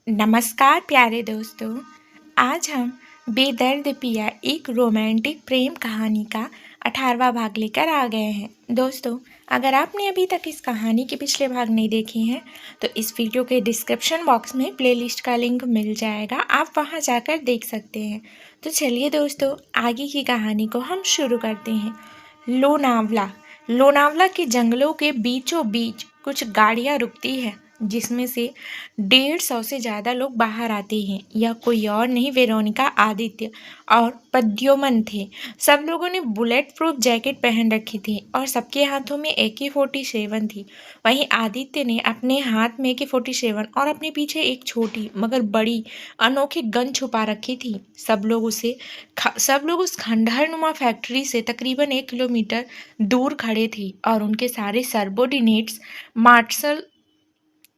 नमस्कार प्यारे दोस्तों। आज हम बेदर्द पिया एक रोमांटिक प्रेम कहानी का 18वां भाग लेकर आ गए हैं। दोस्तों, अगर आपने अभी तक इस कहानी के पिछले भाग नहीं देखे हैं तो इस वीडियो के डिस्क्रिप्शन बॉक्स में प्लेलिस्ट का लिंक मिल जाएगा, आप वहां जाकर देख सकते हैं। तो चलिए दोस्तों, आगे की कहानी को हम शुरू करते हैं। लोनावला लोनावला के जंगलों के बीचों बीच कुछ गाड़ियां रुकती है जिसमें से 150 से ज़्यादा लोग बाहर आते हैं। यह कोई और नहीं, वेरोनिका, आदित्य और प्रद्युमन थे। सब लोगों ने बुलेट प्रूफ जैकेट पहन रखी थी और सबके हाथों में AK-47 थी। वहीं आदित्य ने अपने हाथ में AK-47 और अपने पीछे एक छोटी मगर बड़ी अनोखी गन छुपा रखी थी। सब लोग उस खंडहरनुमा फैक्ट्री से तकरीबन 1 किलोमीटर दूर खड़े थे और उनके सारे सबॉर्डिनेट्स मार्शल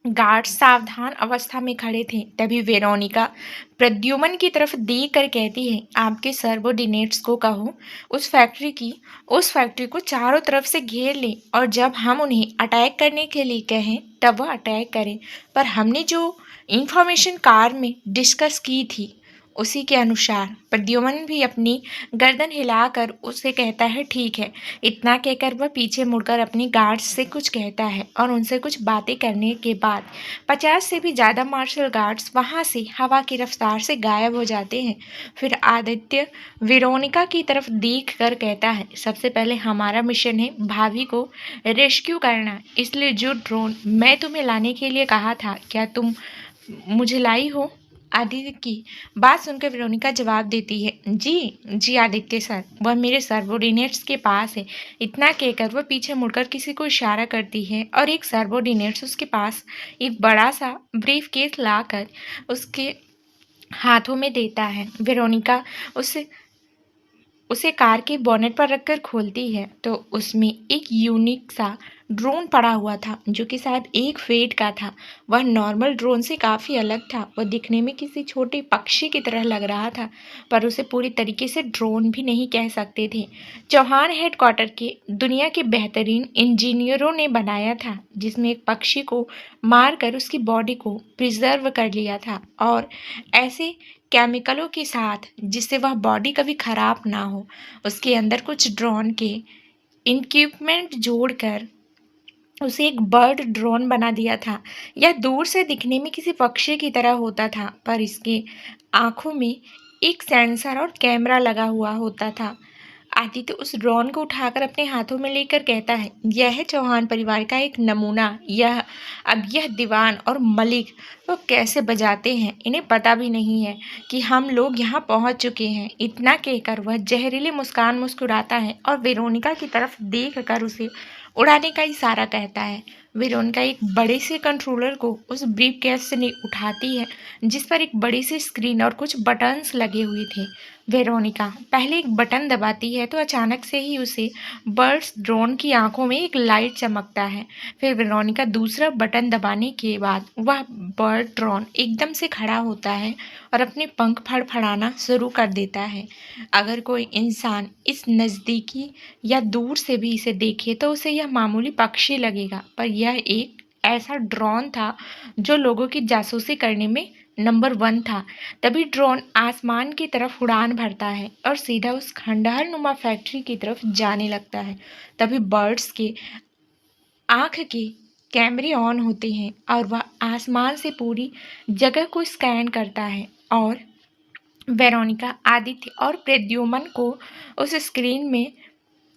गार्ड सावधान अवस्था में खड़े थे। तभी वेरोनिका प्रद्युमन की तरफ देख कर कहती है, आपके सबॉर्डिनेट्स को कहो उस फैक्ट्री को चारों तरफ से घेर लें और जब हम उन्हें अटैक करने के लिए कहें तब वह अटैक करें। पर हमने जो इंफॉर्मेशन कार में डिस्कस की थी उसी के अनुसार प्रद्युमन भी अपनी गर्दन हिलाकर उसे कहता है, ठीक है। इतना कहकर वह पीछे मुड़कर अपनी गार्ड्स से कुछ कहता है और उनसे कुछ बातें करने के बाद 50 से भी ज़्यादा मार्शल गार्ड्स वहाँ से हवा की रफ्तार से गायब हो जाते हैं। फिर आदित्य वेरोनिका की तरफ देख कर कहता है, सबसे पहले हमारा मिशन है भाभी को रेस्क्यू करना, इसलिए जो ड्रोन मैं तुम्हें लाने के लिए कहा था क्या तुम मुझे लाई हो? आदित्य की बात सुनकर वेरोनिका जवाब देती है, जी जी आदित्य सर, वह मेरे सबॉर्डिनेट्स के पास है। इतना कहकर वह पीछे मुड़कर किसी को इशारा करती है और एक सबॉर्डिनेट्स उसके पास एक बड़ा सा ब्रीफ केस लाकर उसके हाथों में देता है। वेरोनिका उसे कार के बोनेट पर रखकर खोलती है तो उसमें एक यूनिक सा ड्रोन पड़ा हुआ था जो कि शायद एक फेट का था। वह नॉर्मल ड्रोन से काफ़ी अलग था। वह दिखने में किसी छोटे पक्षी की तरह लग रहा था, पर उसे पूरी तरीके से ड्रोन भी नहीं कह सकते थे। चौहान हेडक्वार्टर के दुनिया के बेहतरीन इंजीनियरों ने बनाया था, जिसमें एक पक्षी को मारकर उसकी बॉडी को प्रिजर्व कर लिया था और ऐसे केमिकलों के साथ जिससे वह बॉडी कभी खराब ना हो। उसके अंदर कुछ ड्रोन के इक्विपमेंट जोड़कर उसे एक बर्ड ड्रोन बना दिया था। यह दूर से दिखने में किसी पक्षी की तरह होता था, पर इसके आँखों में एक सेंसर और कैमरा लगा हुआ होता था। आदित्य उस ड्रोन को उठाकर अपने हाथों में लेकर कहता है, यह है चौहान परिवार का एक नमूना। यह दीवान और मलिक वो कैसे बजाते हैं, इन्हें पता भी नहीं है कि हम लोग यहाँ पहुँच चुके हैं। इतना कहकर वह जहरीली मुस्कान मुस्कुराता है और वेरोनिका की तरफ देख कर उसे उड़ाने का इशारा कहता है। वेरोनिका एक बड़े से कंट्रोलर को उस ब्रीफ केस से उठाती है जिस पर एक बड़ी सी स्क्रीन और कुछ बटन्स लगे हुए थे। वेरोनिका पहले एक बटन दबाती है तो अचानक से ही उसे बर्ड्स ड्रोन की आंखों में एक लाइट चमकता है। फिर वेरोनिका दूसरा बटन दबाने के बाद वह बर्ड ड्रोन एकदम से खड़ा होता है और अपने पंख फड़फड़ाना शुरू कर देता है। अगर कोई इंसान इस नज़दीकी या दूर से भी इसे देखे तो उसे यह मामूली पक्षी लगेगा, पर यह एक ऐसा ड्रोन था जो लोगों की जासूसी करने में नंबर 1 था। तभी ड्रोन आसमान की तरफ उड़ान भरता है और सीधा उस खंडहरनुमा फैक्ट्री की तरफ जाने लगता है। तभी बर्ड्स के आँख के कैमरे ऑन होते हैं और वह आसमान से पूरी जगह को स्कैन करता है और वेरोनिका, आदित्य और प्रद्युमन को उस स्क्रीन में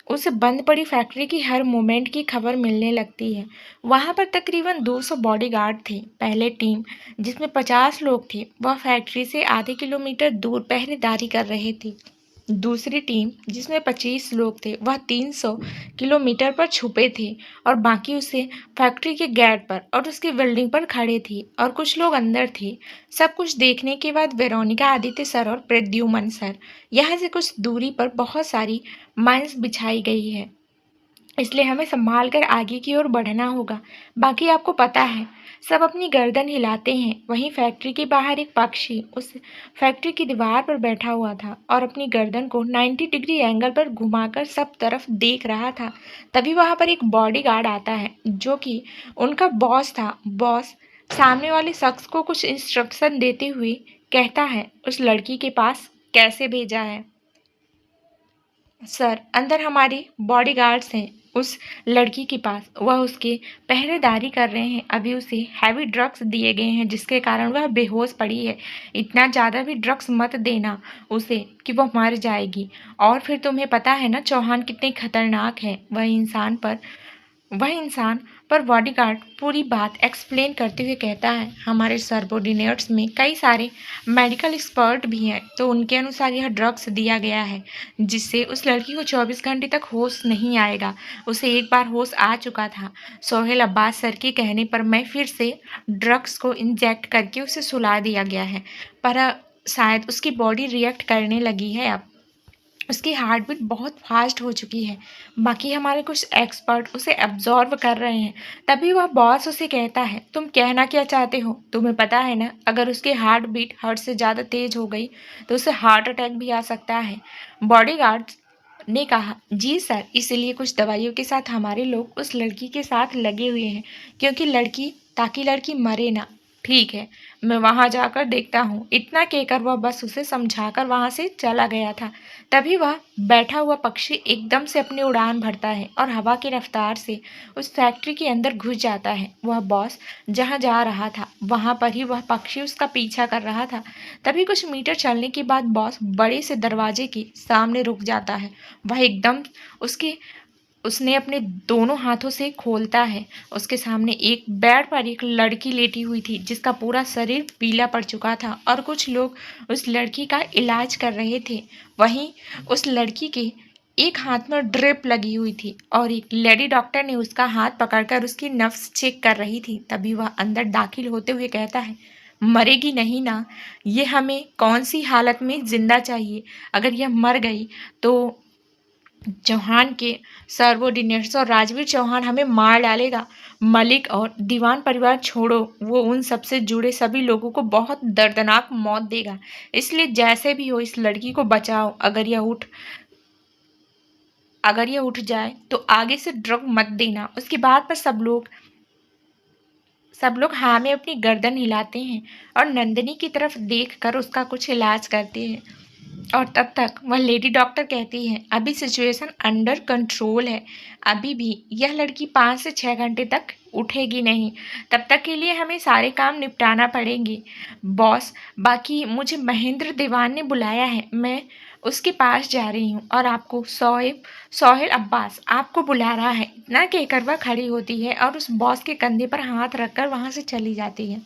उस बंद पड़ी फैक्ट्री की हर मूवमेंट की खबर मिलने लगती है। वहाँ पर तकरीबन 200 बॉडीगार्ड थे। पहले टीम जिसमें 50 लोग थे वह फैक्ट्री से आधे किलोमीटर दूर पहरेदारी कर रहे थे। दूसरी टीम जिसमें 25 लोग थे वह 300 किलोमीटर पर छुपे थे और बाकी उसे फैक्ट्री के गेट पर और उसकी बिल्डिंग पर खड़े थे और कुछ लोग अंदर थे। सब कुछ देखने के बाद वेरोनिका, आदित्य सर और प्रद्युमन सर यहाँ से कुछ दूरी पर बहुत सारी माइंस बिछाई गई है, इसलिए हमें संभाल कर आगे की ओर बढ़ना होगा। बाकी आपको पता है। सब अपनी गर्दन हिलाते हैं। वहीं फैक्ट्री के बाहर एक पक्षी उस फैक्ट्री की दीवार पर बैठा हुआ था और अपनी गर्दन को 90 डिग्री एंगल पर घुमाकर सब तरफ देख रहा था। तभी वहां पर एक बॉडीगार्ड आता है जो कि उनका बॉस था। बॉस सामने वाले शख्स को कुछ इंस्ट्रक्शन देते हुए कहता है, उस लड़की के पास कैसे भेजा है? सर, अंदर हमारे बॉडीगार्ड्स हैं उस लड़की के पास। वह उसकी पहरेदारी कर रहे हैं। अभी उसे हैवी ड्रग्स दिए गए हैं जिसके कारण वह बेहोश पड़ी है। इतना ज़्यादा भी ड्रग्स मत देना उसे कि वह मर जाएगी। और फिर तुम्हें पता है ना चौहान कितने खतरनाक हैं। वह इंसान पर बॉडीगार्ड पूरी बात एक्सप्लेन करते हुए कहता है, हमारे सबऑर्डिनेट्स में कई सारे मेडिकल एक्सपर्ट भी हैं, तो उनके अनुसार यह ड्रग्स दिया गया है जिससे उस लड़की को 24 घंटे तक होश नहीं आएगा। उसे एक बार होश आ चुका था। सोहेल अब्बास सर के कहने पर मैं फिर से ड्रग्स को इंजेक्ट करके उसे सुला दिया गया है, पर शायद उसकी बॉडी रिएक्ट करने लगी है। अब उसकी हार्ट बीट बहुत फास्ट हो चुकी है। बाकी हमारे कुछ एक्सपर्ट उसे एब्जॉर्व कर रहे हैं। तभी वह बॉस उसे कहता है, तुम कहना क्या चाहते हो? तुम्हें पता है ना, अगर उसकी हार्ट बीट हर्ट से ज़्यादा तेज हो गई तो उसे हार्ट अटैक भी आ सकता है। बॉडीगार्ड ने कहा, जी सर, इसीलिए कुछ दवाइयों के साथ हमारे लोग उस लड़की के साथ लगे हुए हैं, ताकि लड़की मरे ना। ठीक है, मैं वहां जाकर देखता हूँ। इतना कहकर वह बस उसे समझाकर वहां से चला गया था। तभी वह बैठा हुआ पक्षी एकदम से अपनी उड़ान भरता है और हवा की रफ्तार से उस फैक्ट्री के अंदर घुस जाता है। वह बॉस जहाँ जा रहा था वहां पर ही वह पक्षी उसका पीछा कर रहा था। तभी कुछ मीटर चलने के बाद बॉस बड़े से दरवाजे के सामने रुक जाता है। वह एकदम उसके उसने अपने दोनों हाथों से खोलता है। उसके सामने एक बेड पर एक लड़की लेटी हुई थी जिसका पूरा शरीर पीला पड़ चुका था और कुछ लोग उस लड़की का इलाज कर रहे थे। वहीं उस लड़की के एक हाथ में ड्रिप लगी हुई थी और एक लेडी डॉक्टर ने उसका हाथ पकड़कर उसकी नब्ज चेक कर रही थी। तभी वह अंदर दाखिल होते हुए कहता है, मरेगी नहीं ना? ये हमें कौन सी हालत में जिंदा चाहिए? अगर यह मर गई तो चौहान के सर्वोर्डिनेट्स और राजवीर चौहान हमें मार डालेगा। मलिक और दीवान परिवार छोड़ो, वो उन सबसे जुड़े सभी लोगों को बहुत दर्दनाक मौत देगा। इसलिए जैसे भी हो इस लड़की को बचाओ। अगर यह उठ जाए तो आगे से ड्रग मत देना। उसकी बात पर सब लोग हाँ में अपनी गर्दन हिलाते हैं और नंदिनी की तरफ देखकर उसका कुछ इलाज करते हैं। और तब तक वह लेडी डॉक्टर कहती है, अभी सिचुएशन अंडर कंट्रोल है। अभी भी यह लड़की 5 से 6 घंटे तक उठेगी नहीं। तब तक के लिए हमें सारे काम निपटाना पड़ेंगे। बॉस, बाकी मुझे महेंद्र दीवान ने बुलाया है, मैं उसके पास जा रही हूँ और आपको सोहेल अब्बास आपको बुला रहा है। इतना कहकर वह खड़ी होती है और उस बॉस के कंधे पर हाथ रखकर वहाँ से चली जाती है।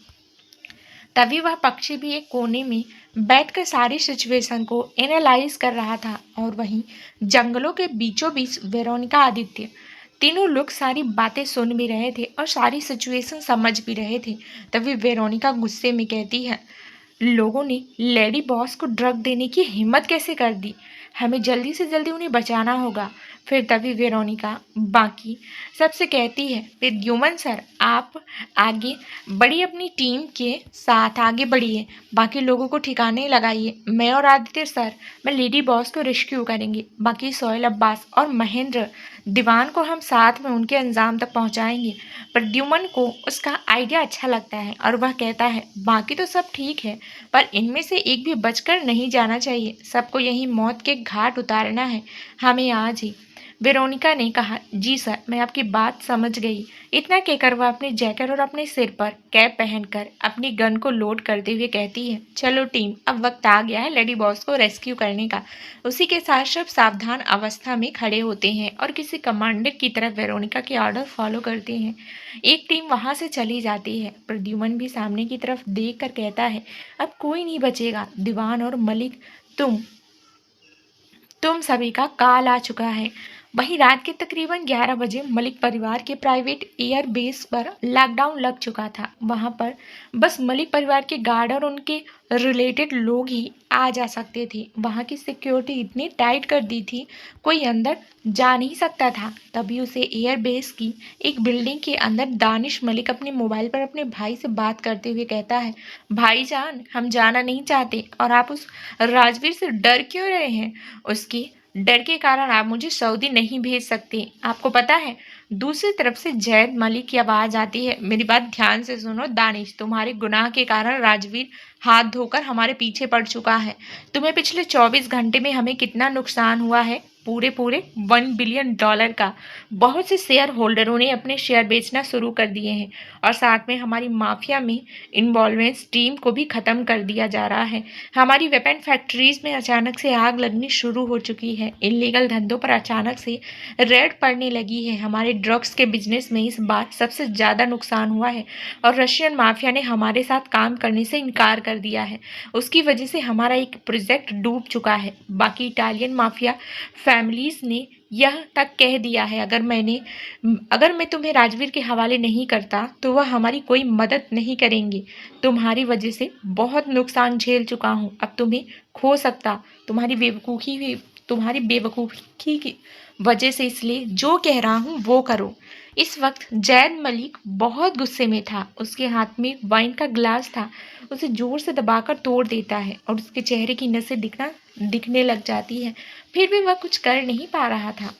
तभी वह पक्षी भी एक कोने में बैठकर सारी सिचुएशन को एनालाइज कर रहा था। और वहीं जंगलों के बीचों बीच वेरोनिका, आदित्य, तीनों लोग सारी बातें सुन भी रहे थे और सारी सिचुएशन समझ भी रहे थे। तभी वेरोनिका गुस्से में कहती है, लोगों ने लेडी बॉस को ड्रग देने की हिम्मत कैसे कर दी? हमें जल्दी से जल्दी उन्हें बचाना होगा। फिर तभी वेरोनिका बाकी सबसे कहती है, प्रद्युमन सर, आप आगे बढ़िए, अपनी टीम के साथ आगे बढ़िए, बाकी लोगों को ठिकाने लगाइए। मैं और आदित्य सर मैं लेडी बॉस को रेस्क्यू करेंगे। बाकी सोहेल अब्बास और महेंद्र दीवान को हम साथ में उनके अंजाम तक पहुंचाएंगे। प्रद्युमन को उसका आइडिया अच्छा लगता है और वह कहता है, बाकी तो सब ठीक है, पर इनमें से एक भी बचकर नहीं जाना चाहिए। सबको यही मौत के घाट उतारना है, हमें आज ही। वेरोनिका ने कहा, जी सर, मैं आपकी बात समझ गई। इतना कहकर वह अपनी जैकेट और अपने सिर पर कैप पहनकर अपनी गन को लोड करते हुए कहती है, चलो टीम, अब वक्त आ गया है लेडी बॉस को रेस्क्यू करने का। उसी के साथ सब सावधान अवस्था में खड़े होते हैं और किसी कमांडर की तरफ वेरोनिका के ऑर्डर फॉलो करते हैं। एक टीम वहां से चली जाती है। प्रद्युमन भी सामने की तरफ देख कर कहता है, अब कोई नहीं बचेगा। दीवान और मलिक, तुम सभी का काल आ चुका है। वहीं रात के तकरीबन 11 बजे मलिक परिवार के प्राइवेट एयर बेस पर लॉकडाउन लग चुका था। वहां पर बस मलिक परिवार के गार्ड और उनके रिलेटेड लोग ही आ जा सकते थे। वहां की सिक्योरिटी इतनी टाइट कर दी थी, कोई अंदर जा नहीं सकता था। तभी उसे एयर बेस की एक बिल्डिंग के अंदर दानिश मलिक अपने मोबाइल पर अपने भाई से बात करते हुए कहता है, भाईजान, हम जाना नहीं चाहते और आप उस राजवीर से डर क्यों रहे हैं? उसकी डर के कारण आप मुझे सऊदी नहीं भेज सकते, आपको पता है। दूसरी तरफ से जैद मलिक की आवाज आती है, मेरी बात ध्यान से सुनो दानिश, तुम्हारे गुनाह के कारण राजवीर हाथ धोकर हमारे पीछे पड़ चुका है। तुम्हें पिछले 24 घंटे में हमें कितना नुकसान हुआ है? पूरे पूरे $1 बिलियन का। बहुत से शेयर होल्डरों ने अपने शेयर बेचना शुरू कर दिए हैं और साथ में हमारी माफिया में इन्वॉल्वेंस टीम को भी खत्म कर दिया जा रहा है। हमारी वेपन फैक्ट्रीज में अचानक से आग लगनी शुरू हो चुकी है। इलीगल धंधों पर अचानक से रेड पड़ने लगी है। हमारे ड्रग्स के बिजनेस में इस बार सबसे ज़्यादा नुकसान हुआ है और रशियन माफिया ने हमारे साथ काम करने से इनकार कर दिया है। उसकी वजह से हमारा एक प्रोजेक्ट डूब चुका है। बाकी इटालियन माफिया फैमिलीज ने यह तक कह दिया है अगर मैं तुम्हें राजवीर के हवाले नहीं करता तो वह हमारी कोई मदद नहीं करेंगे। तुम्हारी वजह से बहुत नुकसान झेल चुका हूँ, अब तुम्हें खो सकता। तुम्हारी बेवकूफ़ी की वजह से, इसलिए जो कह रहा हूँ वो करो। इस वक्त जैद मलिक बहुत गुस्से में था। उसके हाथ में वाइन का ग्लास था। उसे जोर से दबाकर तोड़ देता है और उसके चेहरे की नसें दिखने लग जाती है। फिर भी वह कुछ कर नहीं पा रहा था।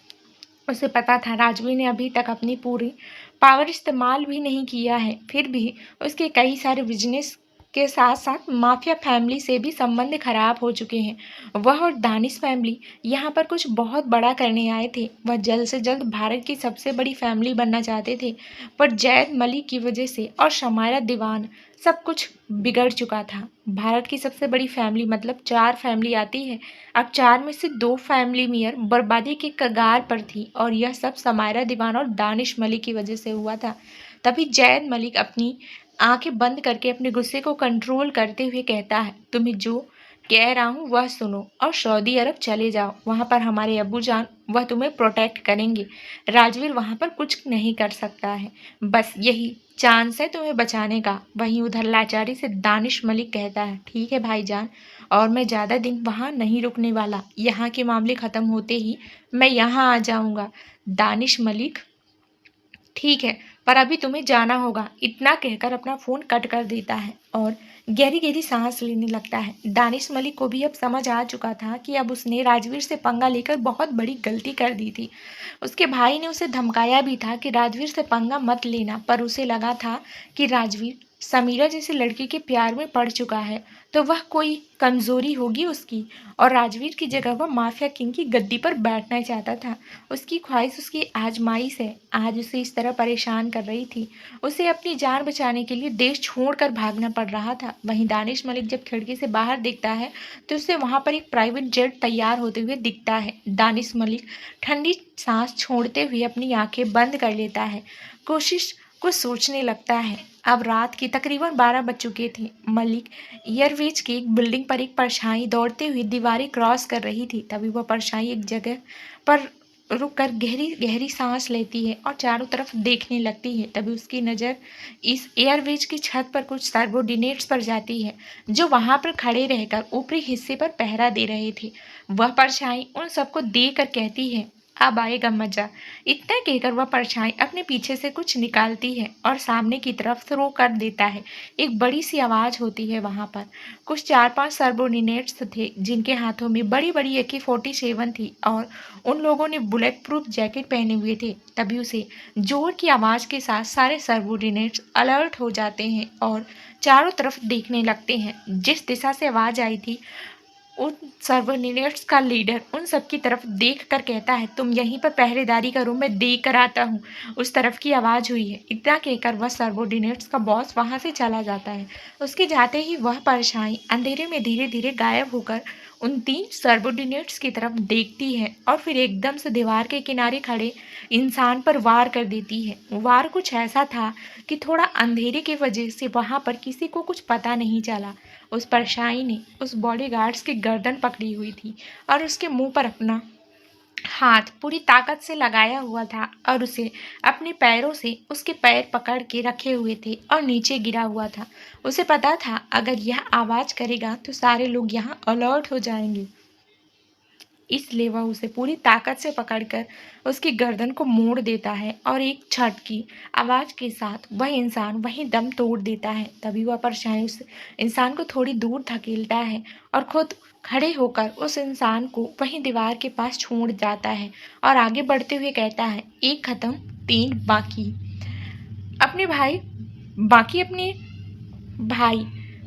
उसे पता था राजवीर ने अभी तक अपनी पूरी पावर इस्तेमाल भी नहीं किया है। फिर भी उसके कई सारे बिजनेस के साथ साथ माफिया फैमिली से भी संबंध खराब हो चुके हैं। वह और दानिश फैमिली यहाँ पर कुछ बहुत बड़ा करने आए थे। वह जल्द से जल्द भारत की सबसे बड़ी फैमिली बनना चाहते थे, पर जैद मलिक की वजह से और शमायरा दीवान सब कुछ बिगड़ चुका था। भारत की सबसे बड़ी फैमिली मतलब 4 फैमिली आती है। अब 4 में से 2 फैमिली मियर बर्बादी के कगार पर थी और यह सब समायरा दीवान और दानिश मलिक की वजह से हुआ था। तभी जैद मलिक अपनी आंखें बंद करके अपने गुस्से को कंट्रोल करते हुए कहता है, तुम्हें जो कह रहा हूँ वह सुनो और सऊदी अरब चले जाओ। वहाँ पर हमारे अब्बू जान वह तुम्हें प्रोटेक्ट करेंगे। राजवीर वहाँ पर कुछ नहीं कर सकता है। बस यही चांस है तुम्हें बचाने का। वहीं उधर लाचारी से दानिश मलिक कहता है, ठीक है भाईजान, और मैं ज़्यादा दिन वहाँ नहीं रुकने वाला। यहाँ के मामले ख़त्म होते ही मैं यहाँ आ जाऊँगा। दानिश मलिक, ठीक है, पर अभी तुम्हें जाना होगा, इतना कहकर अपना फ़ोन कट कर देता है और गहरी गहरी सांस लेने लगता है। दानिश मलिक को भी अब समझ आ चुका था कि अब उसने राजवीर से पंगा लेकर बहुत बड़ी गलती कर दी थी। उसके भाई ने उसे धमकाया भी था कि राजवीर से पंगा मत लेना, पर उसे लगा था कि राजवीर समीरा जैसे लड़के के प्यार में पड़ चुका है तो वह कोई कमज़ोरी होगी उसकी, और राजवीर की जगह वह माफिया किंग की गद्दी पर बैठना चाहता था। उसकी ख्वाहिश उसकी आजमाइश है, आज उसे इस तरह परेशान कर रही थी। उसे अपनी जान बचाने के लिए देश छोड़कर भागना पड़ रहा था। वहीं दानिश मलिक जब खिड़की से बाहर देखता है तो उसे वहां पर एक प्राइवेट जेट तैयार होते हुए दिखता है। दानिश मलिक ठंडी सांस छोड़ते हुए अपनी आंखें बंद कर लेता है, कोशिश को सोचने लगता है। अब रात के तकरीबन 12 बज चुके थे। मलिक एयरवेज की एक बिल्डिंग पर एक परछाई दौड़ते हुए दीवारें क्रॉस कर रही थी। तभी वह परछाई एक जगह पर रुककर गहरी गहरी सांस लेती है और चारों तरफ देखने लगती है। तभी उसकी नज़र इस एयरवेज की छत पर कुछ सर्वोर्डिनेट्स पर जाती है जो वहां पर खड़े रहकर ऊपरी हिस्से पर पहरा दे रहे थे। वह परछाई उन सबको देख कर कहती है, अब आएगा मजा। इतना कहकर वह परछाई अपने पीछे से कुछ निकालती है और सामने की तरफ थ्रो कर देता है। एक बड़ी सी आवाज होती है। वहां पर कुछ 4-5 सर्बोर्डिनेट्स थे जिनके हाथों में बड़ी बड़ी AK-47 थी और उन लोगों ने बुलेट प्रूफ जैकेट पहने हुए थे। तभी उसे जोर की आवाज के साथ सारे सर्बोर्डिनेट्स अलर्ट हो जाते हैं और चारों तरफ देखने लगते हैं। जिस दिशा से आवाज आई थी उन सर्वोर्डिनेट्स का लीडर उन सबकी तरफ देख कर कहता है, तुम यहीं पर पहरेदारी करो, मैं देख कर आता हूँ। उस तरफ की आवाज़ हुई है। इतना कहकर वह सर्वोर्डिनेट्स का बॉस वहाँ से चला जाता है। उसके जाते ही वह परछाई अंधेरे में धीरे धीरे गायब होकर उन 3 सर्वोर्डिनेट्स की तरफ देखती है और फिर एकदम से दीवार के किनारे खड़े इंसान पर वार कर देती है। वार कुछ ऐसा था कि थोड़ा अंधेरे की वजह से वहाँ पर किसी को कुछ पता नहीं चला। उस परछाई ने उस बॉडीगार्ड्स की गर्दन पकड़ी हुई थी और उसके मुंह पर अपना हाथ पूरी ताकत से लगाया हुआ था और उसे अपने पैरों से उसके पैर पकड़ के रखे हुए थे और नीचे गिरा हुआ था। उसे पता था अगर यह आवाज करेगा तो सारे लोग यहाँ अलर्ट हो जाएंगे, इसलिए वह उसे पूरी ताकत से पकड़कर उसकी गर्दन को मोड़ देता है और एक छट की आवाज के साथ वह इंसान वहीं दम तोड़ देता है। तभी वह परछाई उस इंसान को थोड़ी दूर धकेलता है और खुद खड़े होकर उस इंसान को वहीं दीवार के पास छोड़ जाता है और आगे बढ़ते हुए कहता है, एक खत्म, तीन बाकी। अपने भाई बाकी अपने भाई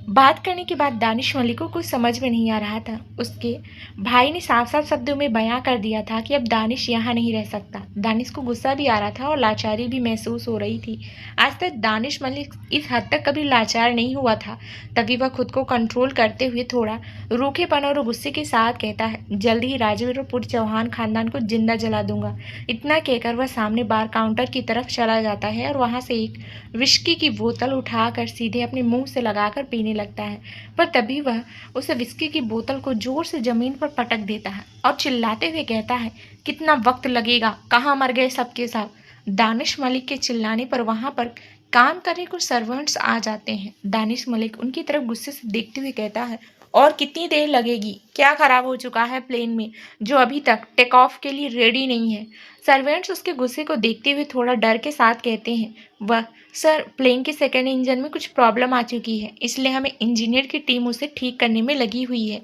बात करने के बाद दानिश मलिक को कुछ समझ में नहीं आ रहा था। उसके भाई ने साफ साफ शब्दों में बयां कर दिया था कि अब दानिश यहाँ नहीं रह सकता। दानिश को गुस्सा भी आ रहा था और लाचारी भी महसूस हो रही थी। आज तक दानिश मलिक इस हद तक कभी लाचार नहीं हुआ था। तभी वह खुद को कंट्रोल करते हुए थोड़ा रूखेपन और गुस्से के साथ कहता है, जल्द ही राजवीर और पूरे चौहान खानदान को जिंदा जला दूंगा। इतना कहकर वह सामने बार काउंटर की तरफ चला जाता है और वहां से एक विस्की की बोतल उठाकर सीधे अपने मुंह से लगाकर पीने लगता है। पर तभी वह उस विस्की की बोतल को जोर से जमीन पर पटक देता है और चिल्लाते हुए कहता है, कितना वक्त लगेगा, कहाँ मर गए सबके सब। दानिश मलिक के चिल्लाने पर वहां पर काम करने कुछ सर्वेंट्स आ जाते हैं। दानिश मलिक उनकी तरफ गुस्से से देखते हुए कहता है, और कितनी देर लगेगी, क्या खराब हो चुका है प्लेन में जो अभी तक टेक ऑफ के लिए रेडी नहीं है। सर्वेंट्स उसके गुस्से को देखते हुए थोड़ा डर के साथ कहते हैं, वह सर, प्लेन के सेकेंड इंजन में कुछ प्रॉब्लम आ चुकी है, इसलिए हमें इंजीनियर की टीम उसे ठीक करने में लगी हुई है।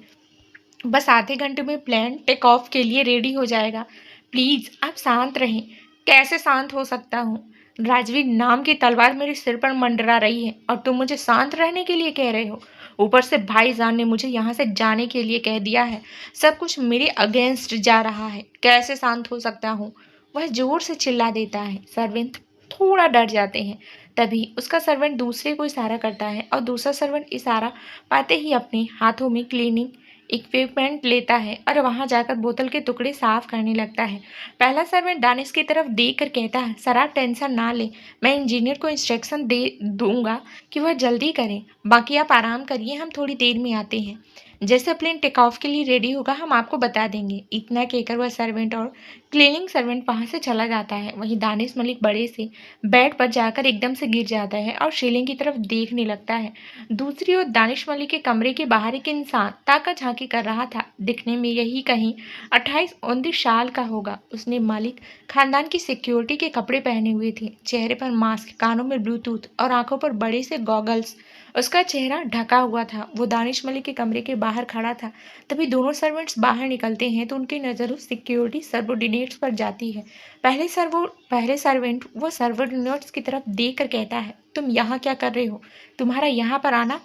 बस आधे घंटे में प्लेन टेक ऑफ के लिए रेडी हो जाएगा। प्लीज आप शांत रहें। कैसे शांत हो सकता हूँ? राजवीर नाम की तलवार मेरे सिर पर मंडरा रही है और तुम मुझे शांत रहने के लिए कह रहे हो। ऊपर से भाईजान ने मुझे यहाँ से जाने के लिए कह दिया है। सब कुछ मेरे अगेंस्ट जा रहा है, कैसे शांत हो सकता हूँ? वह जोर से चिल्ला देता है। सर्वेंट थोड़ा डर जाते हैं। तभी उसका सर्वेंट दूसरे को इशारा करता है और दूसरा सर्वेंट इशारा पाते ही अपने हाथों में क्लीनिंग इक्विपमेंट लेता है और वहां जाकर बोतल के टुकड़े साफ करने लगता है। पहला सर्वेंट दानिश की तरफ देख कर कहता है, सर आप टेंशन ना लें, मैं इंजीनियर को इंस्ट्रक्शन दे दूंगा कि वह जल्दी करें, बाकी आप आराम करिए, हम थोड़ी देर में आते हैं। जैसे प्लेन टेक ऑफ के लिए रेडी होगा हम आपको बता देंगे। इतना कहकर वह सर्वेंट और क्लीनिंग सर्वेंट वहां से चला जाता है। वहीं दानिश मलिक बड़े से बेड पर जाकर एकदम से गिर जाता है और सीलिंग की तरफ देखने लगता है। दूसरी ओर दानिश मलिक के कमरे के बाहर एक इंसान ताका झांकी कर रहा था। दिखने में यही कहीं 28-29 साल का होगा। उसने मलिक खानदान की सिक्योरिटी के कपड़े पहने हुए थे, चेहरे पर मास्क, कानों में ब्लूटूथ और आंखों पर बड़े से गॉगल्स। उसका चेहरा ढका हुआ था। वो दानिश मलिक के कमरे के बाहर खड़ा था। तभी दोनों सर्वेंट्स बाहर निकलते हैं तो उनकी नज़र उस सिक्योरिटी सर्वोर्डिनेट्स पर जाती है। पहले सर्वेंट वो सर्वोर्डिनेट्स की तरफ देख कर कहता है, तुम यहाँ क्या कर रहे हो? तुम्हारा यहाँ पर आना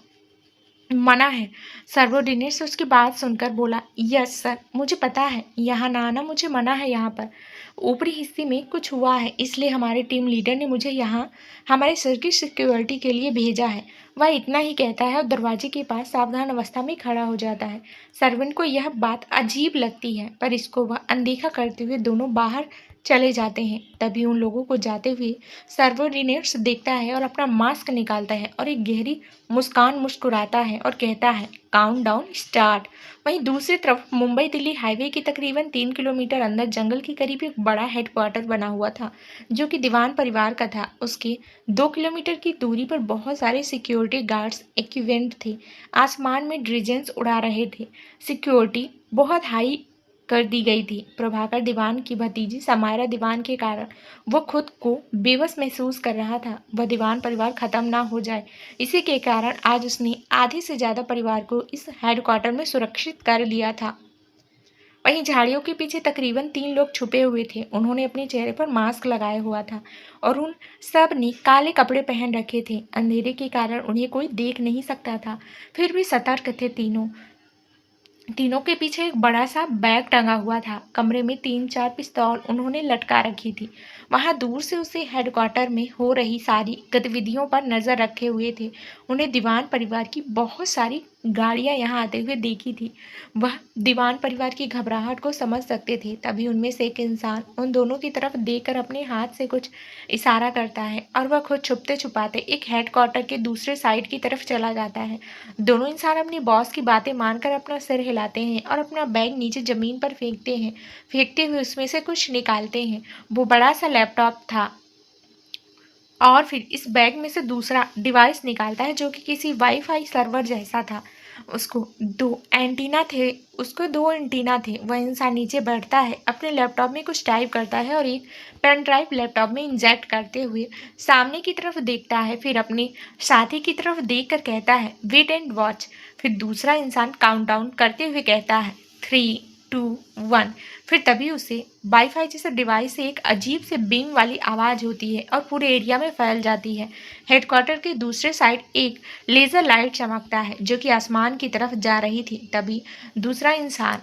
मना है। सर्वोर्डिनेट्स उसकी बात सुनकर बोला, यस सर, मुझे पता है, यहाँ ना आना मुझे मना है। यहाँ पर ऊपरी हिस्से में कुछ हुआ है, इसलिए हमारे टीम लीडर ने मुझे यहाँ हमारे सर की सिक्योरिटी के लिए भेजा है। वह इतना ही कहता है और दरवाजे के पास सावधान अवस्था में खड़ा हो जाता है। सर्वेंट को यह बात अजीब लगती है, पर इसको वह अनदेखा करते हुए दोनों बाहर चले जाते हैं। तभी उन लोगों को जाते हुए सर्वोर्डिनेट्स देखता है और अपना मास्क निकालता है और एक गहरी मुस्कान मुस्कुराता है और कहता है, काउंट डाउन स्टार्ट। वहीं दूसरी तरफ मुंबई दिल्ली हाईवे के तकरीबन 3 किलोमीटर अंदर जंगल के करीब एक बड़ा हेडक्वार्टर बना हुआ था, जो कि दीवान परिवार का था। उसके 2 किलोमीटर की दूरी पर बहुत सारे सिक्योरिटी गार्ड्स इक्विपमेंट थे। आसमान में ड्रिजन्स उड़ा रहे थे। सिक्योरिटी बहुत हाई कर दी गई थी। प्रभाकर दीवान की भतीजी समायरा दीवान के कारण वो खुद को बेबस महसूस कर रहा था। वह दीवान परिवार खत्म ना हो जाए, इसी के कारण आज उसने आधे से ज्यादा परिवार को इस हेडक्वार्टर में सुरक्षित कर लिया था। वहीं झाड़ियों के पीछे तकरीबन 3 लोग छुपे हुए थे। उन्होंने अपने चेहरे पर मास्क लगाया हुआ था और उन सब ने काले कपड़े पहन रखे थे। अंधेरे के कारण उन्हें कोई देख नहीं सकता था, फिर भी सतर्क थे। तीनों के पीछे एक बड़ा सा बैग टंगा हुआ था। कमरे में 3-4 पिस्तौल उन्होंने लटका रखी थी। वहां दूर से उसे हेडक्वार्टर में हो रही सारी गतिविधियों पर नजर रखे हुए थे। उन्हें दीवान परिवार की बहुत सारी गाड़ियां यहाँ आते हुए देखी थी। वह दीवान परिवार की घबराहट को समझ सकते थे। तभी उनमें से एक इंसान उन दोनों की तरफ देखकर अपने हाथ से कुछ इशारा करता है और वह खुद छुपते छुपाते एक हेडक्वार्टर के दूसरे साइड की तरफ चला जाता है। दोनों इंसान अपनी बॉस की बातें मानकर अपना सिर हिलाते हैं और अपना बैग नीचे जमीन पर फेंकते हैं। फेंकते हुए उसमें से कुछ निकालते हैं। वो बड़ा सा लैपटॉप था और फिर इस बैग में से दूसरा डिवाइस निकालता है जो कि किसी वाईफाई सर्वर जैसा था। उसको दो एंटीना थे। वह इंसान नीचे बैठता है, अपने लैपटॉप में कुछ टाइप करता है और एक पेन ड्राइव लैपटॉप में इंजेक्ट करते हुए सामने की तरफ देखता है, फिर अपने साथी की तरफ देख कर कहता है वेट एंड वॉच। फिर दूसरा इंसान काउंटडाउन करते हुए कहता है 3, 2, 1। फिर तभी उसे वाईफाई जैसे डिवाइस से एक अजीब से बीम वाली आवाज़ होती है और पूरे एरिया में फैल जाती है। हेडक्वार्टर के दूसरे साइड एक लेज़र लाइट चमकता है जो कि आसमान की तरफ जा रही थी। तभी दूसरा इंसान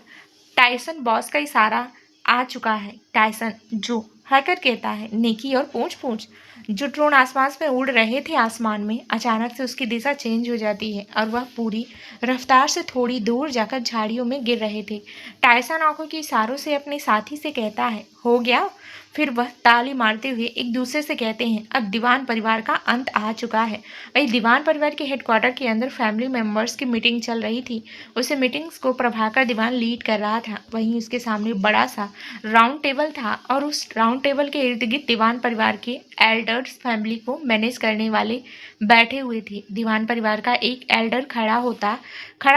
टाइसन बॉस का इशारा आ चुका है। टाइसन जो हैकर कहता है नेकी और पूछ पूछ। जो ड्रोन आसमान में उड़ रहे थे, आसमान में अचानक से उसकी दिशा चेंज हो जाती है और वह पूरी रफ्तार से थोड़ी दूर जाकर झाड़ियों में गिर रहे थे। टाइसन आंखों के इशारों से अपने साथी से कहता है हो गया। फिर वह ताली मारते हुए एक दूसरे से कहते हैं अब दीवान परिवार का अंत आ चुका है। वही दीवान परिवार के हेडक्वार्टर के अंदर फैमिली मेंबर्स की मीटिंग चल रही थी। उसे मीटिंग्स को प्रभाकर दीवान लीड कर रहा था। वहीं उसके सामने बड़ा सा राउंड टेबल था और उस राउंड टेबल के इर्द गिर्द दीवान परिवार के एल्डर्स फैमिली को मैनेज करने वाले बैठे हुए थे। दीवान परिवार का एक एल्डर खड़ा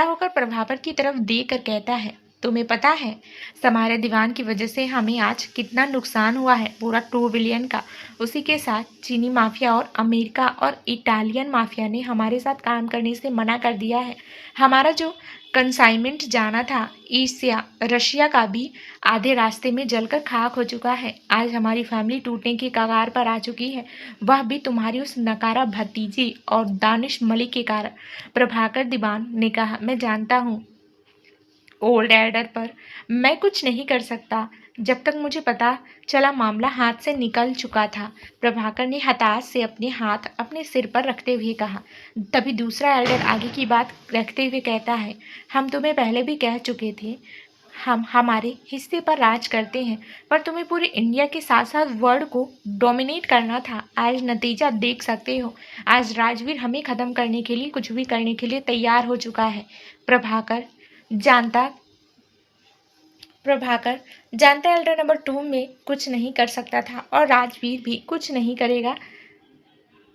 होकर प्रभाकर की तरफ देख कर कहता है तुम्हें पता है हमारे दीवान की वजह से हमें आज कितना नुकसान हुआ है, पूरा 2 बिलियन का। उसी के साथ चीनी माफिया और अमेरिका और इटालियन माफिया ने हमारे साथ काम करने से मना कर दिया है। हमारा जो कंसाइनमेंट जाना था एशिया रशिया का भी आधे रास्ते में जलकर खाक हो चुका है। आज हमारी फैमिली टूटने की कगार पर आ चुकी है, वह भी तुम्हारी उस नकारा भतीजी और दानिश मलिक के कारण। प्रभाकर दीवान ने कहा मैं जानता हूँ ओल्ड एल्डर, पर मैं कुछ नहीं कर सकता। जब तक मुझे पता चला मामला हाथ से निकल चुका था। प्रभाकर ने हताश से अपने हाथ अपने सिर पर रखते हुए कहा। तभी दूसरा एल्डर आगे की बात रखते हुए कहता है हम तुम्हें पहले भी कह चुके थे हम हमारे हिस्से पर राज करते हैं, पर तुम्हें पूरे इंडिया के साथ साथ वर्ल्ड को डोमिनेट करना था। आज नतीजा देख सकते हो। आज राजवीर हमें ख़त्म करने के लिए कुछ भी करने के लिए तैयार हो चुका है। प्रभाकर जानता प्रभाकर जानता एल्डर नंबर 2 में कुछ नहीं कर सकता था और राजवीर भी कुछ नहीं करेगा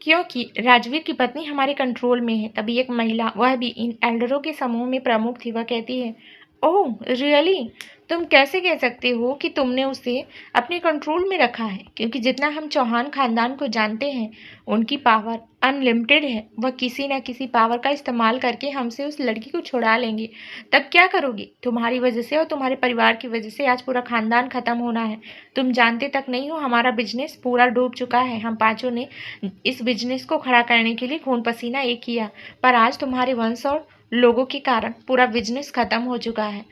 क्योंकि राजवीर की पत्नी हमारे कंट्रोल में है। तभी एक महिला, वह भी इन एल्डरों के समूह में प्रमुख थी, वह कहती है ओह रियली, तुम कैसे कह सकते हो कि तुमने उसे अपने कंट्रोल में रखा है? क्योंकि जितना हम चौहान खानदान को जानते हैं उनकी पावर अनलिमिटेड है। वह किसी न किसी पावर का इस्तेमाल करके हमसे उस लड़की को छुड़ा लेंगे। तब क्या करोगे? तुम्हारी वजह से और तुम्हारे परिवार की वजह से आज पूरा खानदान खत्म होना है। तुम जानते तक नहीं हो हमारा बिजनेस पूरा डूब चुका है। हम पांचों ने इस बिजनेस को खड़ा करने के लिए खून पसीना एक किया, पर आज तुम्हारे वंश और लोगों के कारण पूरा बिजनेस खत्म हो चुका है।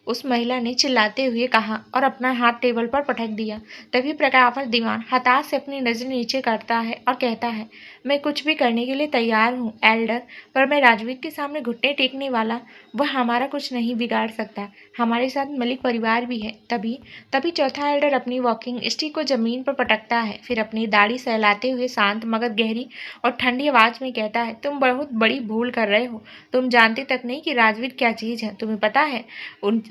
उस महिला ने चिल्लाते हुए कहा और अपना हाथ टेबल पर पटक दिया। तभी प्रकावर दीवान हताश से अपनी नजर नीचे करता है और कहता है मैं कुछ भी करने के लिए तैयार हूँ एल्डर, पर मैं राजवीर के सामने घुटने टेकने वाला, वह हमारा कुछ नहीं बिगाड़ सकता। हमारे साथ मलिक परिवार भी है। तभी तभी चौथा एल्डर अपनी वॉकिंग स्टिक को जमीन पर पटकता है, फिर अपनी दाढ़ी सहलाते हुए शांत मगर गहरी और ठंडी आवाज में कहता है तुम बहुत बड़ी भूल कर रहे हो। तुम जानते तक नहीं कि राजवीर क्या चीज है। तुम्हें पता है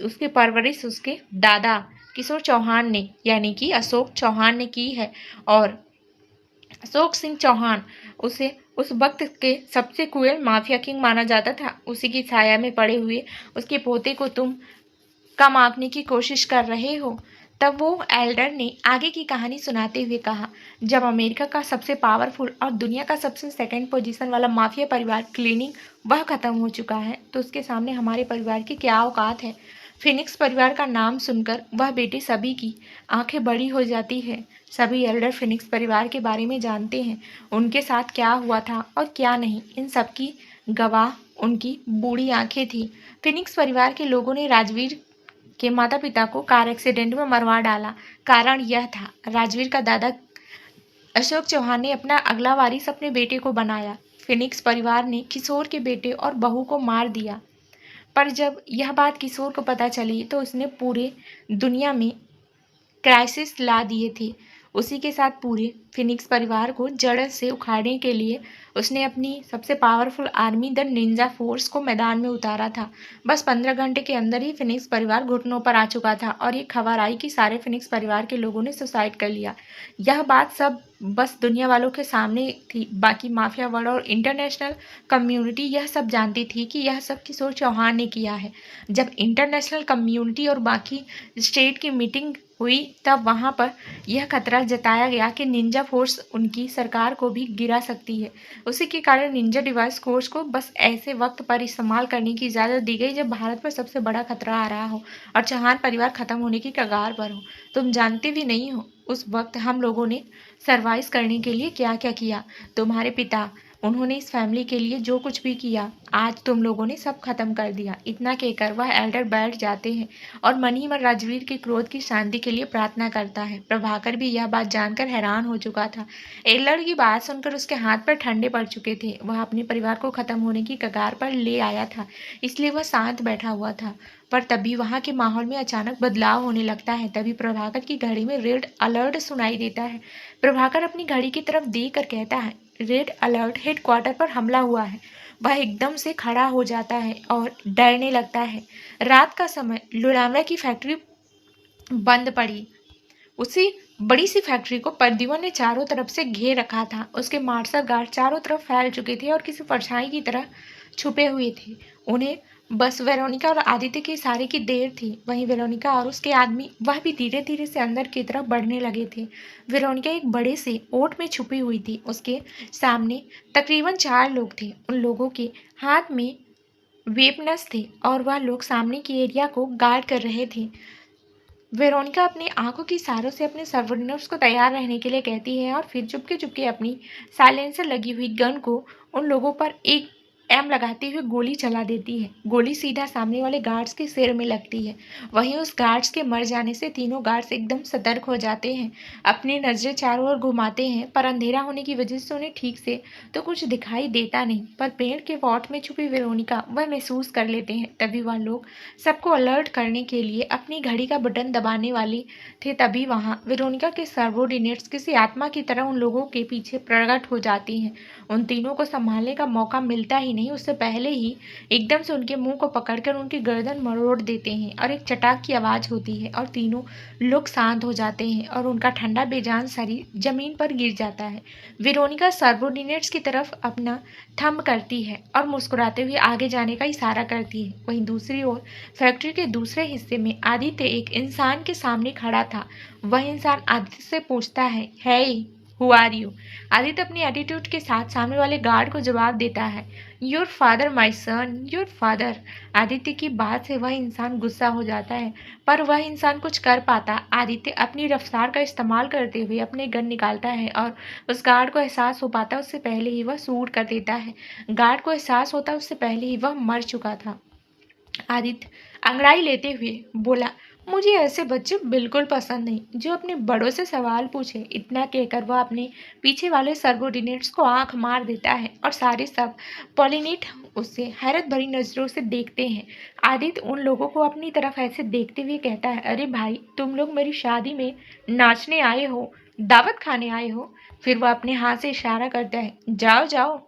उसकी परवरिश उसके दादा किशोर चौहान ने यानी कि अशोक चौहान ने की है, और अशोक सिंह चौहान उसे उस वक्त के सबसे क्रूएल माफिया किंग माना जाता था। उसी की छाया में पड़े हुए उसके पोते को तुम कम आंकने की कोशिश कर रहे हो। तब वो एल्डर ने आगे की कहानी सुनाते हुए कहा जब अमेरिका का सबसे पावरफुल और दुनिया का सबसे सेकंड पोजीशन वाला माफिया परिवार क्लीनिंग वह खत्म हो चुका है, तो उसके सामने हमारे परिवार की क्या औकात है। फिनिक्स परिवार का नाम सुनकर वह बेटे सभी की आंखें बड़ी हो जाती है। सभी एल्डर फिनिक्स परिवार के बारे में जानते हैं, उनके साथ क्या हुआ था और क्या नहीं, इन सब की गवाह उनकी बूढ़ी आंखें थी। फिनिक्स परिवार के लोगों ने राजवीर के माता पिता को कार एक्सीडेंट में मरवा डाला। कारण यह था राजवीर का दादा अशोक चौहान ने अपना अगला वारिस अपने बेटे को बनाया। फिनिक्स परिवार ने किशोर के बेटे और बहू को मार दिया, पर जब यह बात किशोर को पता चली तो उसने पूरे दुनिया में क्राइसिस ला दिए थे। उसी के साथ पूरे फिनिक्स परिवार को जड़ से उखाड़ने के लिए उसने अपनी सबसे powerful army the Ninja force को मैदान में उतारा था। बस 15 घंटे के अंदर ही फिनिक्स परिवार घुटनों पर आ चुका था और ये खबर आई कि सारे फिनिक्स परिवार के लोगों ने सुसाइड कर लिया। यह बात सब बस दुनिया वालों के सामने थी, बाकी माफिया वर्ल्ड और इंटरनेशनल कम्युनिटी यह सब जानती थी कि यह सब किशोर चौहान ने किया है। जब इंटरनेशनल कम्युनिटी और बाकी स्टेट की मीटिंग हुई तब वहां पर यह खतरा जताया गया कि निंजा फोर्स उनकी सरकार को भी गिरा सकती है। उसी के कारण निंजा डिवाइस कोर्स को बस ऐसे वक्त पर इस्तेमाल करने की इजाज़त दी गई जब भारत पर सबसे बड़ा खतरा आ रहा हो और चौहान परिवार खत्म होने की कगार पर हो। तुम जानते भी नहीं हो उस वक्त हम लोगों ने सरवाइव करने के लिए क्या क्या किया। तुम्हारे पिता, उन्होंने इस फैमिली के लिए जो कुछ भी किया, आज तुम लोगों ने सब खत्म कर दिया। इतना कहकर वह एल्डर बैठ जाते हैं और मन ही मन राजवीर के क्रोध की शांति के लिए प्रार्थना करता है। प्रभाकर भी यह बात जानकर हैरान हो चुका था। एल्डर की बात सुनकर उसके हाथ पर ठंडे पड़ चुके थे। वह अपने परिवार को खत्म होने की कगार पर ले आया था, इसलिए वह शांत बैठा हुआ था। पर तभी वहां के माहौल में अचानक बदलाव होने लगता है। तभी प्रभाकर की घड़ी में रेड अलर्ट सुनाई देता है। प्रभाकर अपनी घड़ी की तरफ देख कर कहता है, रेड अलर्ट, हेडक्वार्टर पर हमला हुआ है। वह एकदम से खड़ा हो जाता है और डरने लगता है। रात का समय, लोनावला की फैक्ट्री बंद पड़ी। उसी बड़ी सी फैक्ट्री को प्रद्युम्न ने चारों तरफ से घेर रखा था। उसके मार्शल गार्ड चारों तरफ फैल चुके थे और किसी परछाई की तरह छुपे हुए थे। उन्हें बस वेरोनिका और आदित्य के इशारे की देर थी। वहीं वेरोनिका और उसके आदमी वह भी धीरे धीरे से अंदर की तरफ बढ़ने लगे थे। वेरोनिका एक बड़े से ओट में छुपी हुई थी। उसके सामने तकरीबन 4 लोग थे। उन लोगों के हाथ में वेपन्स थे और वह लोग सामने की एरिया को गार्ड कर रहे थे। वेरोनिका अपनी आंखों की इशारों से अपने सबऑर्डिनेट्स को तैयार रहने के लिए कहती है और फिर चुपके चुपके अपनी साइलेंसर लगी हुई गन को उन लोगों पर एक एम लगाते हुए गोली चला देती है। गोली सीधा सामने वाले गार्ड्स के सिर में लगती है। वहीं उस गार्ड्स के मर जाने से तीनों गार्ड्स एकदम सतर्क हो जाते हैं, अपनी नजरें चारों ओर घुमाते हैं, पर अंधेरा होने की वजह से उन्हें ठीक से तो कुछ दिखाई देता नहीं। पर पेड़ के वॉट में छुपी वेरोनिका वह महसूस कर लेते हैं। तभी वह लोग सबको अलर्ट करने के लिए अपनी घड़ी का बटन दबाने वाले थे। तभी वहां वेरोनिका के सर्वोर्डिनेट्स किसी आत्मा की तरह उन लोगों के पीछे प्रकट हो जाती हैं। उन तीनों को संभालने का मौका मिलता ही नहीं, उससे पहले ही एकदम से उनके मुंह को पकड़कर उनकी गर्दन मरोड़ देते हैं और एक चटाक की आवाज होती है और तीनों लोग शांत हो जाते हैं और उनका ठंडा बेजान शरीर जमीन पर गिर जाता है। वेरोनिका सर्वोर्डिनेट्स की तरफ अपना थंब करती है और मुस्कुराते हुए आगे जाने का इशारा करती है। वहीं दूसरी ओर फैक्ट्री के दूसरे हिस्से में आदित्य एक इंसान के सामने खड़ा था। वह इंसान आदित्य से पूछता है, हे हु आर यू। आदित्य अपनी एटीट्यूड के साथ सामने वाले गार्ड को जवाब देता है, your father my son, your father. Aditya की बात से वह इंसान गुस्सा हो जाता है, पर वह इंसान कुछ कर पाता। आदित्य अपनी रफ्तार का इस्तेमाल करते हुए अपने गन निकालता है और उस गार्ड को एहसास हो पाता उससे पहले ही वह शूट कर देता है। गार्ड को एहसास होता उससे पहले ही वह मर चुका था। आदित्य अंगड़ाई लेते हुए बोला, मुझे ऐसे बच्चे बिल्कुल पसंद नहीं जो अपने बड़ों से सवाल पूछे। इतना कहकर वह अपने पीछे वाले सर्वोर्डिनेट्स को आंख मार देता है और सारे सब पॉलिनेट उससे हैरत भरी नजरों से देखते हैं। आदित्य उन लोगों को अपनी तरफ ऐसे देखते हुए कहता है, अरे भाई, तुम लोग मेरी शादी में नाचने आए हो, दावत खाने आए हो। फिर वह अपने हाथ से इशारा करता है, जाओ जाओ,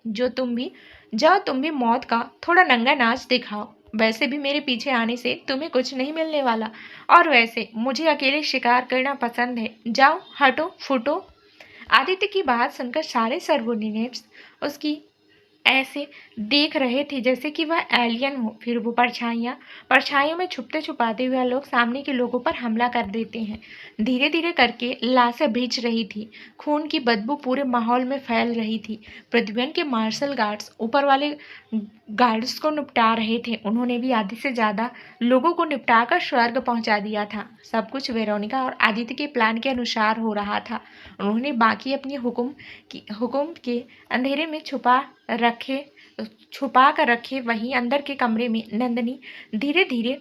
जाओ तुम भी मौत का थोड़ा नंगा नाच दिखाओ। वैसे भी मेरे पीछे आने से तुम्हें कुछ नहीं मिलने वाला, और वैसे मुझे अकेले शिकार करना पसंद है। जाओ, हटो, फुटो। आदित्य की बात सुनकर सारे सर्वोर्डिनेट्स उसकी ऐसे देख रहे थे जैसे कि वह एलियन हो। फिर वो परछाइयों में छुपते छुपाते हुए लोग सामने के लोगों पर हमला कर देते हैं। धीरे धीरे करके लाशें भीग रही थी। खून की बदबू पूरे माहौल में फैल रही थी। प्रद्युम्न के मार्शल गार्ड्स ऊपर वाले गार्ड्स को निपटा रहे थे। उन्होंने भी आधे से ज्यादा लोगों को निपटाकर स्वर्ग पहुंचा दिया था। सब कुछ वेरोनिका और आदित्य के प्लान के अनुसार हो रहा था। उन्होंने बाकी अपनी हुक्म के अंधेरे में छुपा कर रखे। वहीं अंदर के कमरे में नंदिनी धीरे धीरे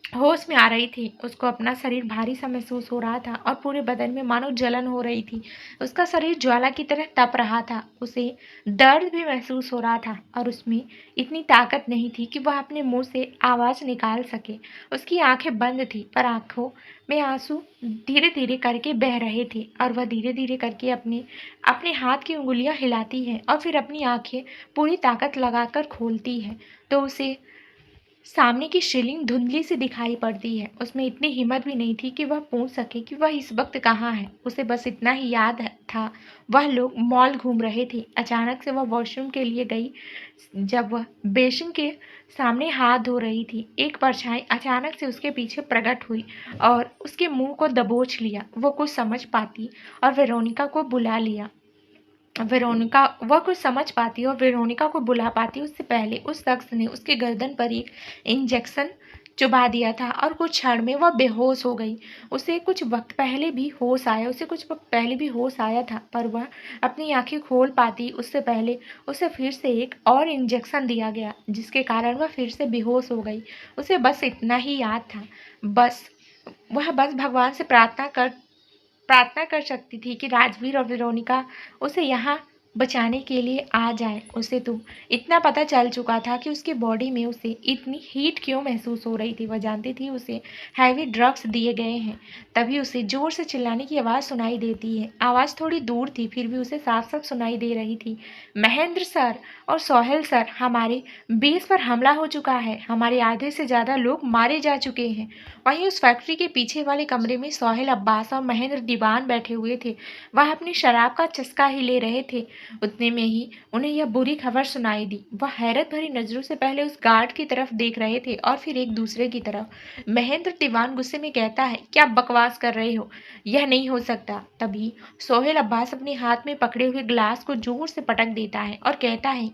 होश में आ रही थी। उसको अपना शरीर भारी सा महसूस हो रहा था और पूरे बदन में मानो जलन हो रही थी। उसका शरीर ज्वाला की तरह तप रहा था। उसे दर्द भी महसूस हो रहा था और उसमें इतनी ताकत नहीं थी कि वह अपने मुंह से आवाज निकाल सके। उसकी आंखें बंद थी पर आंखों में आंसू धीरे धीरे करके बह रहे थे और वह धीरे धीरे करके अपने अपने हाथ की उंगलियां हिलाती है और फिर अपनी आंखें पूरी ताकत लगाकर खोलती है तो उसे सामने की शिलिंग धुंधली सी दिखाई पड़ती है। उसमें इतनी हिम्मत भी नहीं थी कि वह पूछ सके कि वह इस वक्त कहाँ है। उसे बस इतना ही याद था, वह लोग मॉल घूम रहे थे। अचानक से वह वॉशरूम के लिए गई। जब वह बेसिन के सामने हाथ धो रही थी, एक परछाई अचानक से उसके पीछे प्रकट हुई और उसके मुंह को दबोच लिया। वो कुछ समझ पाती और वेरोनिका को बुला लिया। वेरोनिका वह कुछ समझ पाती और वेरोनिका को बुला पाती उससे पहले उस शख्स ने उसके गर्दन पर एक इंजेक्शन चुबा दिया था और कुछ क्षण में वह बेहोश हो गई। उसे कुछ वक्त पहले भी होश आया था पर वह अपनी आंखें खोल पाती उससे पहले उसे फिर से एक और इंजेक्शन दिया गया जिसके कारण वह फिर से बेहोश हो गई। उसे बस इतना ही याद था। बस वह बस भगवान से प्रार्थना कर सकती थी कि राजवीर और वेरोनिका उसे यहाँ बचाने के लिए आ जाए। उसे तो इतना पता चल चुका था कि उसकी बॉडी में उसे इतनी हीट क्यों महसूस हो रही थी। वह जानती थी उसे हैवी ड्रग्स दिए गए हैं। तभी उसे जोर से चिल्लाने की आवाज़ सुनाई देती है। आवाज़ थोड़ी दूर थी फिर भी उसे साफ साफ सुनाई दे रही थी। महेंद्र सर और सोहेल सर, हमारे बेस पर हमला हो चुका है। हमारे आधे से ज़्यादा लोग मारे जा चुके हैं। वहीं उस फैक्ट्री के पीछे वाले कमरे में सोहेल, अब्बास और महेंद्र दीवान बैठे हुए थे। वह अपनी शराब का चस्का ही ले रहे थे। उतने में ही उन्हें यह बुरी खबर सुनाई दी। वह हैरत भरी नजरों से पहले उस गार्ड की तरफ देख रहे थे और फिर एक दूसरे की तरफ। महेंद्र दीवान गुस्से में कहता है, क्या बकवास कर रहे हो, यह नहीं हो सकता। तभी सोहेल अब्बास अपने हाथ में पकड़े हुए ग्लास को जोर से पटक देता है और कहता है,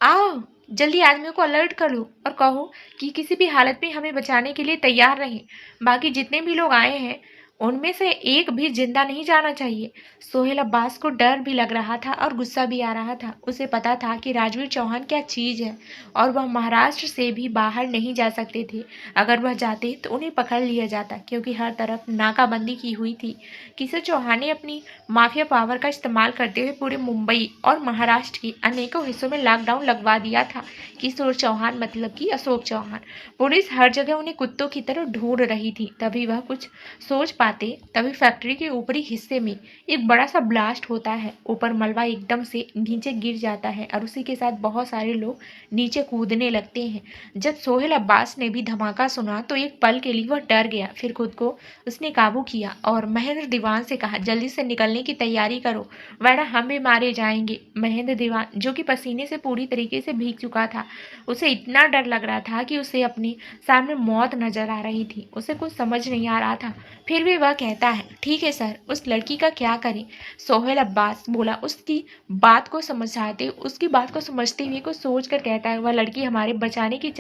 आओ जल्दी आदमियों को अलर्ट करो और कहो कि किसी भी हालत में हमें बचाने के लिए तैयार रहें। बाकी जितने भी लोग आए हैं उनमें से एक भी जिंदा नहीं जाना चाहिए। सोहेल अब्बास को डर भी लग रहा था और गुस्सा भी आ रहा था। उसे पता था कि राजवीर चौहान क्या चीज है और वह महाराष्ट्र से भी बाहर नहीं जा सकते थे। अगर वह जाते तो उन्हें पकड़ लिया जाता क्योंकि हर तरफ नाकाबंदी की हुई थी। किशोर चौहान ने अपनी माफिया पावर का इस्तेमाल करते हुए पूरे मुंबई और महाराष्ट्र के अनेकों हिस्सों में लॉकडाउन लगवा दिया था। किशोर चौहान मतलब कि अशोक चौहान। पुलिस हर जगह उन्हें कुत्तों की तरह ढूंढ रही थी। तभी वह कुछ सोच पाते तभी फैक्ट्री के ऊपरी हिस्से में एक बड़ा सा ब्लास्ट होता है। ऊपर मलबा एकदम से नीचे गिर जाता है और उसी के साथ बहुत सारे लोग नीचे कूदने लगते हैं। जब सोहेल अब्बास ने भी धमाका सुना तो एक पल के लिए वह डर गया। फिर खुद को उसने काबू किया और महेंद्र दीवान से कहा, जल्दी से निकलने की तैयारी करो वरना हम भी मारे जाएंगे। महेंद्र दीवान जो कि पसीने से पूरी तरीके से भीग चुका था, उसे इतना डर लग रहा था कि उसे अपने सामने मौत नजर आ रही थी। उसे कुछ समझ नहीं आ रहा था। फिर भी वह कहता है, ठीक है सर, उस लड़की का क्या करें। सोहेल अब्बास बोला, उसकी बात को समझते हुए कुछ सोच कर कहता है, वह लड़की हमारे बचाने की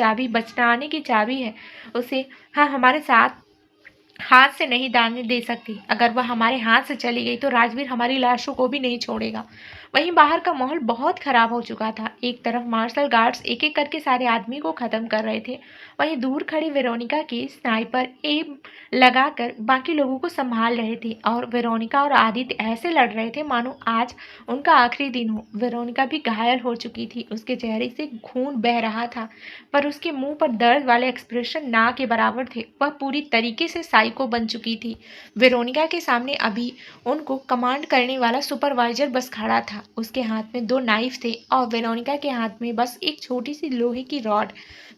चाबी है। उसे हाँ हमारे साथ हाथ से नहीं दाने दे सकती। अगर वह हमारे हाथ से चली गई तो राजवीर हमारी लाशों को भी नहीं छोड़ेगा। वहीं बाहर का माहौल बहुत खराब हो चुका था। एक तरफ मार्शल गार्ड्स एक एक करके सारे आदमी को खत्म कर रहे थे। वहीं दूर खड़ी वेरोनिका के स्नाइपर एम लगाकर बाकी लोगों को संभाल रहे थे और वेरोनिका और आदित्य ऐसे लड़ रहे थे मानो आज उनका आखिरी दिन हो। वेरोनिका भी घायल हो चुकी थी। उसके चेहरे से खून बह रहा था पर उसके मुंह पर दर्द वाले एक्सप्रेशन ना के बराबर थे। वह पूरी तरीके से साइको बन चुकी थी। वेरोनिका के सामने अभी उनको कमांड करने वाला सुपरवाइजर बस खड़ा था। उसके हाथ में 2 नाइफ थे और वेरोनिका के हाथ में बस एक छोटी सी लोहे की रॉड।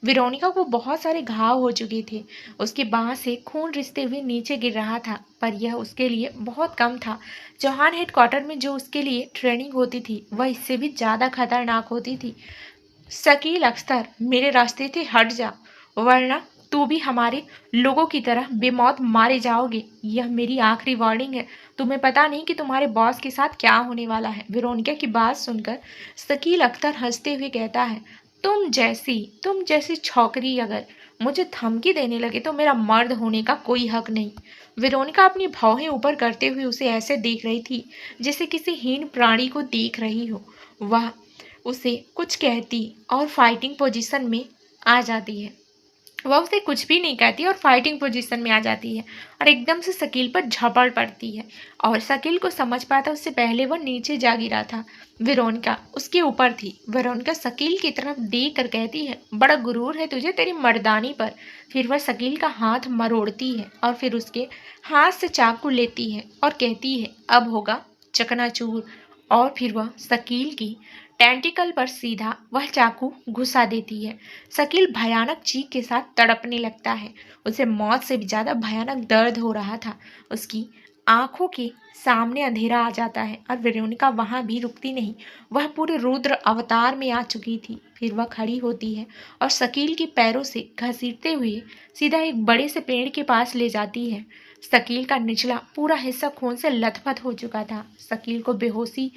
वेरोनिका को बहुत सारे घाव हो चुके थे। उसकी बांह से खून रिसते हुए नीचे गिर रहा था पर यह उसके लिए बहुत कम था। चौहान हेडक्वार्टर में जो उसके लिए ट्रेनिंग होती थी वह इससे भी ज्यादा खतरनाक होती थी। शकील अख्तर, मेरे रास्ते से हट जा वरना तू भी हमारे लोगों की तरह बेमौत मारे जाओगे। यह मेरी आखिरी वार्निंग है। तुम्हें पता नहीं कि तुम्हारे बॉस के साथ क्या होने वाला है। वेरोनिका की बात सुनकर शकील अख्तर हंसते हुए कहता है, तुम जैसी छोकरी अगर मुझे धमकी देने लगे तो मेरा मर्द होने का कोई हक नहीं। वेरोनिका अपनी भौहें ऊपर करते हुए उसे ऐसे देख रही थी जैसे किसी हीन प्राणी को देख रही हो। वह उसे कुछ कहती और फाइटिंग पोजीशन में आ जाती है। वह उसे कुछ भी नहीं कहती और फाइटिंग पोजीशन में आ जाती है और एकदम से शकील पर झपड़ पड़ती है और शकील को समझ पाता उससे पहले वह नीचे जा गिरा था। वेरोनिका उसके ऊपर थी। वेरोनिका शकील की तरफ देख कर कहती है, बड़ा गुरूर है तुझे तेरी मर्दानी पर। फिर वह शकील का हाथ मरोड़ती है और फिर उसके हाथ से चाकू लेती है और कहती है, अब होगा चकनाचूर। और फिर वह शकील की टेंटिकल पर सीधा वह चाकू घुसा देती है। शकील भयानक चीख के साथ तड़पने लगता है। उसे मौत से भी ज्यादा भयानक दर्द हो रहा था। उसकी आंखों के सामने अंधेरा आ जाता है और वेरोनिका वहां भी रुकती नहीं। वह पूरे रुद्र अवतार में आ चुकी थी। फिर वह खड़ी होती है और शकील के पैरों से घसीटते हुए सीधा एक बड़े से पेड़ के पास ले जाती है। शकील का निचला पूरा हिस्सा खून से लथपथ हो चुका था। शकील को बेहोशी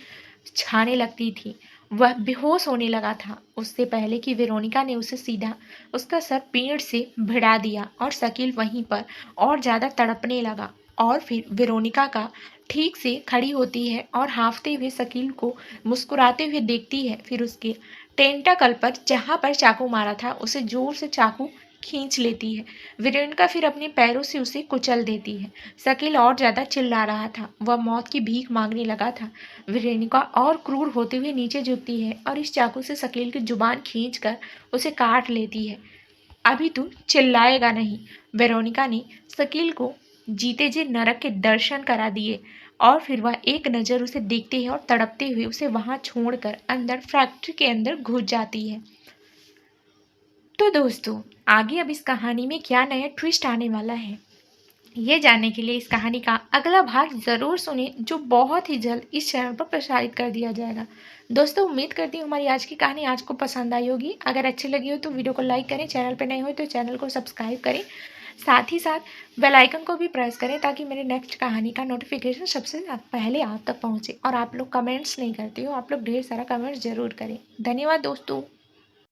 छाने लगती थी। वह बेहोश होने लगा था उससे पहले कि वेरोनिका ने उसे सीधा उसका सर पेड़ से भिड़ा दिया और शकील वहीं पर और ज्यादा तड़पने लगा। और फिर वेरोनिका का ठीक से खड़ी होती है और हाँफते हुए शकील को मुस्कुराते हुए देखती है। फिर उसके टेंटाकल पर जहाँ पर चाकू मारा था उसे जोर से चाकू खींच लेती है। वेरोनिका फिर अपने पैरों से उसे कुचल देती है। शकील और ज्यादा चिल्ला रहा था। वह मौत की भीख मांगने लगा था। वेरोनिका और क्रूर होते हुए नीचे झुकती है और इस चाकू से शकील की जुबान खींचकर उसे काट लेती है। अभी तू चिल्लाएगा नहीं। वेरोनिका ने शकील को जीते जी नरक के दर्शन करा दिए और फिर वह एक नज़र उसे देखते हैं और तड़पते हुए उसे वहां छोड़कर अंदर फैक्ट्री के अंदर घुस जाती है। तो दोस्तों, आगे अब इस कहानी में क्या नया ट्विस्ट आने वाला है, ये जानने के लिए इस कहानी का अगला भाग ज़रूर सुनें, जो बहुत ही जल्द इस चैनल पर प्रसारित कर दिया जाएगा। दोस्तों, उम्मीद करती हूँ हमारी आज की कहानी आज को पसंद आई होगी। अगर अच्छी लगी हो तो वीडियो को लाइक करें, चैनल पर नए हो तो चैनल को सब्सक्राइब करें, साथ ही साथ बेल आइकन को भी प्रेस करें ताकि मेरे नेक्स्ट कहानी का नोटिफिकेशन सबसे पहले आप तक पहुँचे। और आप लोग कमेंट्स नहीं करते हो, आप लोग ढेर सारा कमेंट्स ज़रूर करें। धन्यवाद दोस्तों।